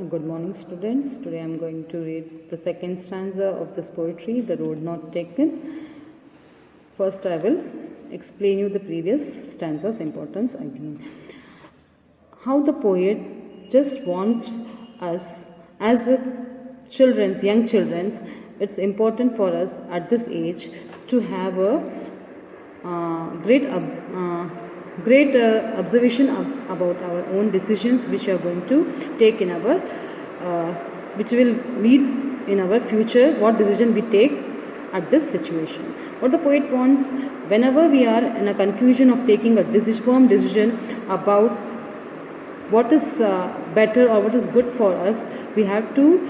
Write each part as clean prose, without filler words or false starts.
Good morning, students. Today I am going to read the second stanza of this poetry, The Road Not Taken. First, I will explain you the previous stanza's importance again. How the poet just wants us as young children's, it's important for us at this age to have a great observation about our own decisions which we are going to take in our which will lead in our future, what decision we take at this situation. What the poet wants, whenever we are in a confusion of taking a firm decision about what is better or what is good for us, we have to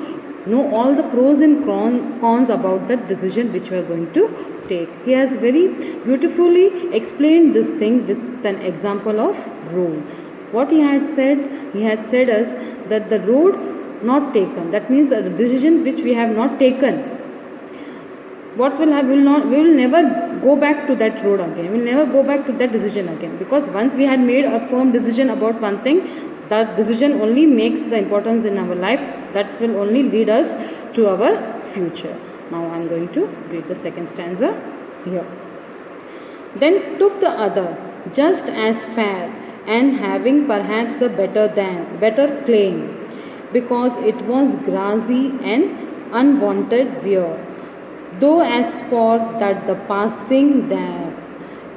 know all the pros and cons about that decision which we are going to take. He has very beautifully explained this thing with an example of road. What he had said us that the road not taken, that means a decision which we have not taken, what will happen? We will never go back to that road again. We will never go back to that decision again, because once we had made a firm decision about one thing, that decision only makes the importance in our life. That will only lead us to our future. Now I am going to read the second stanza here. Then took the other, just as fair, and having perhaps the better claim, because it was grassy and unwanted wear. Though as for that the passing there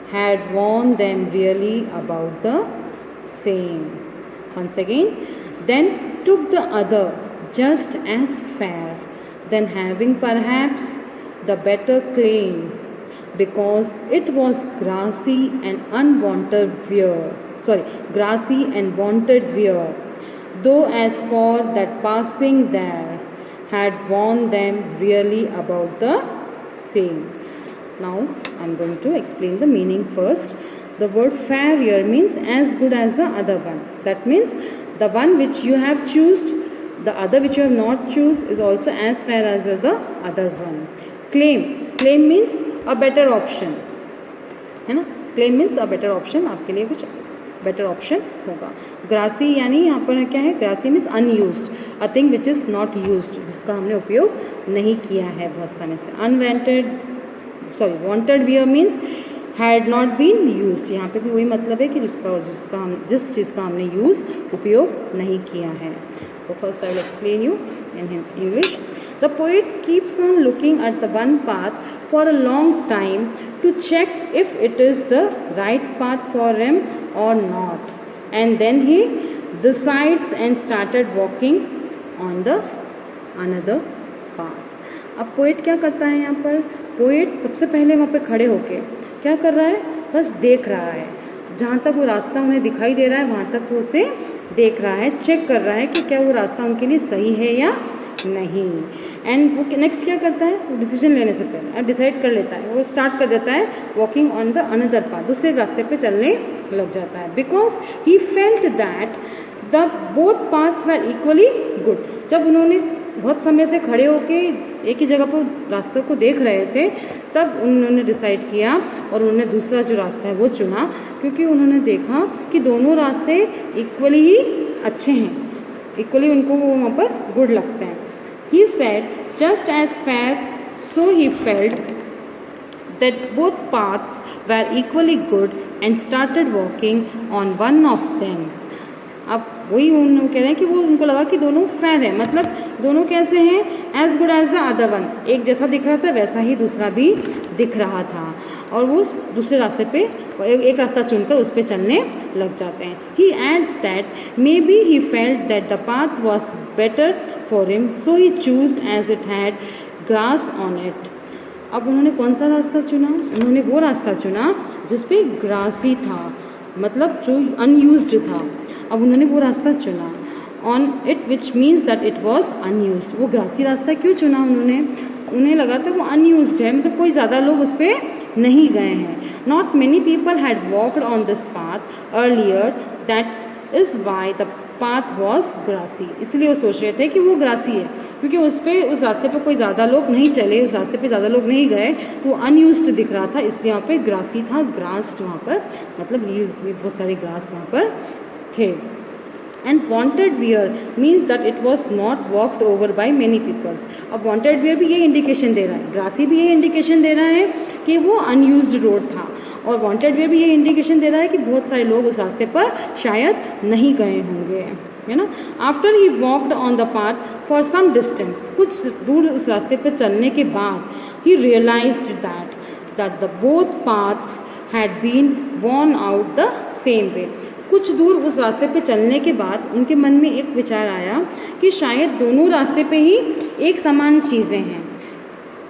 had warned them really about the same. Once again, then took the other, just as fair, then having perhaps the better claim, because it was grassy and wanted wear. Though as for that passing there had warned them really about the same. Now I am going to explain the meaning first. The word fair here means as good as the other one. That means the one which you have chosen, the other which you have not choose is also as fair as the other one. Claim means a better option, है ना? Claim means a better option, आपके लिए कुछ better option होगा. Grassy यानी यहाँ पर क्या है? Grassy means unused, a thing which is not used, जिसका हमने उपयोग नहीं किया है बहुत समय से. Wanted wear means had not been used. यहाँ पे भी वही मतलब है कि जिस चीज़ का हमने उपयोग नहीं किया है. So first I will explain you in English. The poet keeps on looking at the one path for a long time to check if it is the right path for him or not, and then he decides and started walking on the another path. अब poet क्या करता है यहाँ पर? Poet सबसे पहले वहाँ पे खड़े होके क्या कर रहा है? बस देख रहा है. जहाँ तक वो रास्ता उन्हें दिखाई दे रहा है वहाँ तक वो उसे देख रहा है, चेक कर रहा है कि क्या वो रास्ता उनके लिए सही है या नहीं. एंड वो नेक्स्ट क्या करता है? वो डिसीजन लेने से पहले डिसाइड कर लेता है, वो स्टार्ट कर देता है walking on the another path, दूसरे रास्ते पे चलने लग जाता है. Because he felt that the both paths were equally good. जब उन्होंने बहुत समय से खड़े होके एक ही जगह पर रास्ते को देख रहे थे, तब उन्होंने डिसाइड किया और उन्होंने दूसरा जो रास्ता है वो चुना, क्योंकि उन्होंने देखा कि दोनों रास्ते इक्वली ही अच्छे हैं, इक्वली उनको वो वहाँ पर गुड लगते हैं. He said just as fair, so he felt that both paths were equally good and started walking on one of them. अब वही उन्होंने कह रहे हैं कि वो उनको लगा कि दोनों फेयर है, मतलब दोनों कैसे हैं? As good as the other one. एक जैसा दिख रहा था वैसा ही दूसरा भी दिख रहा था, और वो दूसरे रास्ते पे एक रास्ता चुनकर उस पर चलने लग जाते हैं. He adds that may be he felt that the path was better for him, so he choose as it had grass on it. अब उन्होंने कौन सा रास्ता चुना? उन्होंने वो रास्ता चुना जिसपे ग्रासी था, मतलब जो अनयूज्ड था. अब उन्होंने वो रास्ता चुना on it, which means that it was unused. वो ग्रासी रास्ता क्यों चुना उन्होंने? उन्हें लगा था वो अनयूज्ड है, मतलब कोई ज़्यादा लोग उस पर नहीं गए हैं. Not many people had walked on this path earlier, that is why the path was grassy. इसलिए वो सोच रहे थे कि वो ग्रासी है, क्योंकि उस रास्ते पे कोई ज़्यादा लोग नहीं चले, उस रास्ते पे ज़्यादा लोग नहीं गए, तो वो अनयूज्ड दिख रहा था, इसलिए वहाँ पे ग्रासी था. ग्रास्ड वहाँ पर मतलब लीव्स, बहुत सारे ग्रास वहाँ पर थे. And wanted wear means that it was not walked over by many peoples. अब वॉन्टेड वियर भी ये इंडिकेशन दे रहा है, ग्रासी भी ये इंडिकेशन दे रहा है कि वो अनयूज्ड रोड था, और वॉन्टेड वियर भी ये इंडिकेशन दे रहा है कि बहुत सारे लोग उस रास्ते पर शायद नहीं गए होंगे, है ना। After he walked on the path for some distance, कुछ दूर उस रास्ते पर चलने के बाद he realised that the both paths had been worn out the same way. कुछ दूर उस रास्ते पे चलने के बाद उनके मन में एक विचार आया कि शायद दोनों रास्ते पे ही एक समान चीज़ें हैं,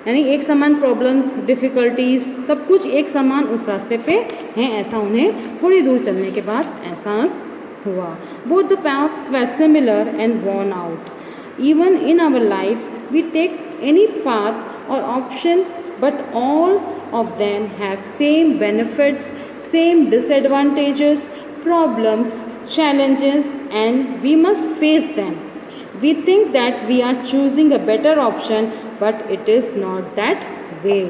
यानी एक समान प्रॉब्लम्स, डिफ़िकल्टीज, सब कुछ एक समान उस रास्ते पे हैं, ऐसा उन्हें थोड़ी दूर चलने के बाद एहसास हुआ। Both the paths were similar and worn out. Even in our life, we take any path or option, but all of them have same benefits, same disadvantages, problems, challenges, and we must face them. We think that we are choosing a better option, but it is not that way.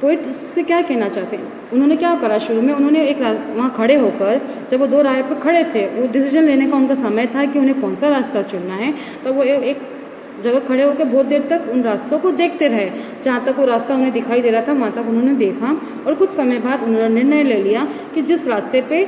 Poet इससे क्या कहना चाहते हैं, उन्होंने क्या करा शुरू में, उन्होंने एक वहाँ खड़े होकर, जब वो दो राह पर खड़े थे, वो डिसीजन लेने का उनका समय था कि उन्हें कौन सा रास्ता चुनना है, तो वो एक जगह खड़े होकर बहुत देर तक उन रास्तों को देखते रहे, जहाँ तक वो रास्ता उन्हें दिखाई दे रहा था वहाँ तक उन्होंने देखा, और कुछ समय बाद उन्होंने निर्णय ले लिया कि जिस रास्ते पे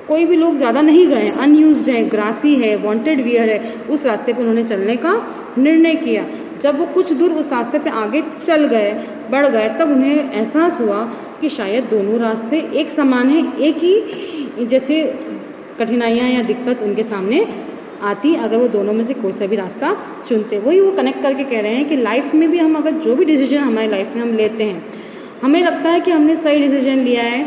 कोई भी लोग ज़्यादा नहीं गए, अनयूज्ड है, ग्रासी है, वांटेड वियर है, उस रास्ते पे उन्होंने चलने का निर्णय किया। जब वो कुछ दूर उस रास्ते पे आगे चल गए, बढ़ गए, तब उन्हें एहसास हुआ कि शायद दोनों रास्ते एक समान हैं, एक ही जैसे कठिनाइयाँ या दिक्कत उनके सामने आती अगर वो दोनों में से कोई सा भी रास्ता चुनते। वही वो कनेक्ट करके कह रहे हैं कि लाइफ में भी हम अगर जो भी डिसीजन हमारी लाइफ में हम लेते हैं, हमें लगता है कि हमने सही डिसीजन लिया है,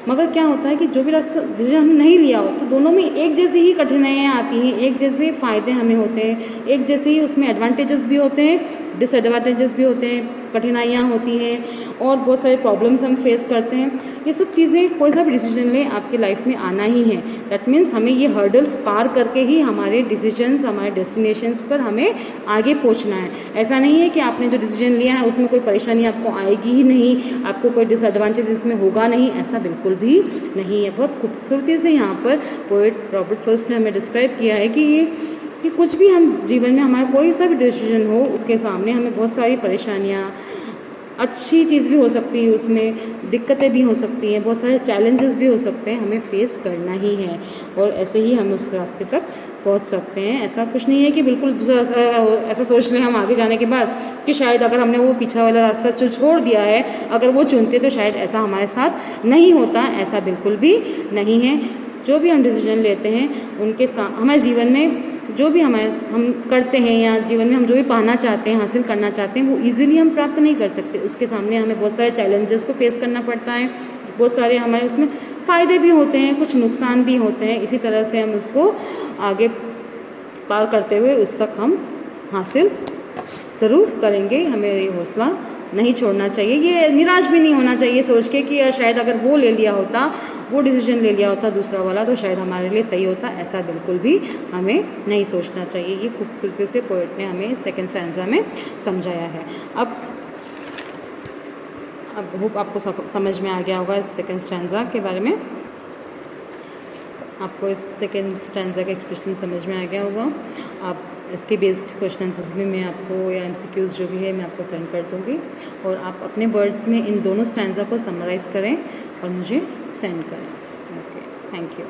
मगर क्या होता है कि जो भी रास्ता डिसीजन हमने नहीं लिया हो तो दोनों में एक जैसी ही कठिनाइयाँ आती हैं, एक जैसे फ़ायदे हमें होते हैं, एक जैसे ही उसमें एडवांटेजेस भी होते हैं, डिसएडवांटेजेस भी होते हैं, कठिनाइयाँ होती हैं और बहुत सारे प्रॉब्लम्स हम फेस करते हैं। ये सब चीज़ें कोई सा भी डिसीजन लें आपके लाइफ में आना ही है। दैट मीन्स हमें ये हर्डल्स पार करके ही हमारे डिसीजंस, हमारे डेस्टिनेशंस पर हमें आगे पहुंचना है। ऐसा नहीं है कि आपने जो डिसीजन लिया है उसमें कोई परेशानी आपको आएगी ही नहीं, आपको कोई डिसएडवांटेज इसमें होगा नहीं, ऐसा बिल्कुल भी नहीं है। बहुत खूबसूरती से यहाँ पर पोएट रॉबर्ट फ्रॉस्ट ने हमें डिस्क्राइब किया है कि कुछ भी हम जीवन में हमारा कोई सा भी डिसीजन हो, उसके सामने हमें बहुत सारी परेशानियाँ, अच्छी चीज़ भी हो सकती है, उसमें दिक्कतें भी हो सकती हैं, बहुत सारे चैलेंजेस भी हो सकते हैं, हमें फेस करना ही है और ऐसे ही हम उस रास्ते तक पहुंच सकते हैं। ऐसा कुछ नहीं है कि बिल्कुल ऐसा सोच लें हम आगे जाने के बाद कि शायद अगर हमने वो पीछा वाला रास्ता छोड़ दिया है, अगर वो चुनते तो शायद ऐसा हमारे साथ नहीं होता, ऐसा बिल्कुल भी नहीं है। जो भी हम डिसीजन लेते हैं उनके साथ हमारे जीवन में जो भी हम करते हैं या जीवन में हम जो भी पाना चाहते हैं, हासिल करना चाहते हैं, वो इजीली हम प्राप्त नहीं कर सकते। उसके सामने हमें बहुत सारे चैलेंजेस को फेस करना पड़ता है, बहुत सारे हमारे उसमें फ़ायदे भी होते हैं, कुछ नुकसान भी होते हैं। इसी तरह से हम उसको आगे पार करते हुए उस तक हम हासिल ज़रूर करेंगे। हमें ये हौसला नहीं छोड़ना चाहिए, ये निराश भी नहीं होना चाहिए सोच के कि शायद अगर वो ले लिया होता, वो डिसीजन ले लिया होता दूसरा वाला, तो शायद हमारे लिए सही होता। ऐसा बिल्कुल भी हमें नहीं सोचना चाहिए। ये खूबसूरती से पोएट ने हमें सेकंड स्टैंजा में समझाया है। अब होप आपको समझ में आ गया होगा इस सेकंड स्टैंजा के बारे में, आपको इस सेकंड स्टैंजा का एक्सप्रेशन समझ में आ गया होगा। आप इसके बेस्ड क्वेश्चन आंसर्स भी मैं आपको या MCQs जो भी है मैं आपको सेंड कर दूँगी और आप अपने वर्ड्स में इन दोनों स्टैंजा को समराइज़ करें और मुझे सेंड करें। Okay, thank you.